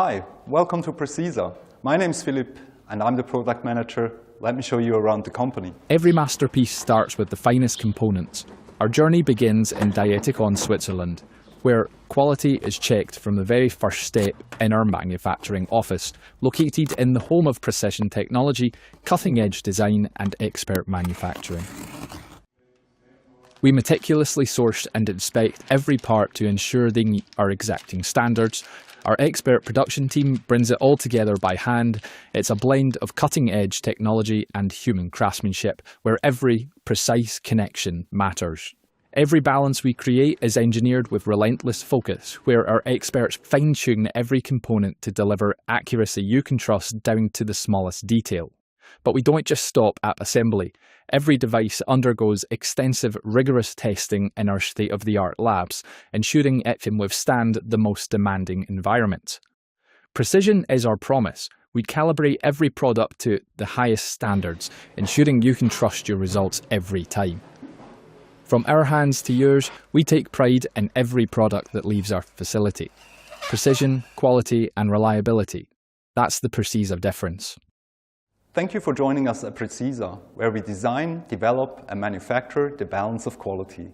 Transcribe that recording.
Hi, welcome to Precisa. My name's Philip and I'm the product manager. Let me show you around the company. Every masterpiece starts with the finest components. Our journey begins in Dietikon, Switzerland, where quality is checked from the very first step in our manufacturing office, located in the home of precision technology, cutting-edge design and expert manufacturing. We meticulously source and inspect every part to ensure they meet our exacting standards. Our expert production team brings it all together by hand. It's a blend of cutting-edge technology and human craftsmanship, where every precise connection matters. Every balance we create is engineered with relentless focus, where our experts fine-tune every component to deliver accuracy you can trust down to the smallest detail. But we don't just stop at assembly. Every device undergoes extensive, rigorous testing in our state-of-the-art labs, ensuring it can withstand the most demanding environments. Precision is our promise. We calibrate every product to the highest standards, ensuring you can trust your results every time. From our hands to yours, we take pride in every product that leaves our facility. Precision, quality, and reliability. That's the Precisa difference. Thank you for joining us at Precisa, where we design, develop, and manufacture the balance of quality.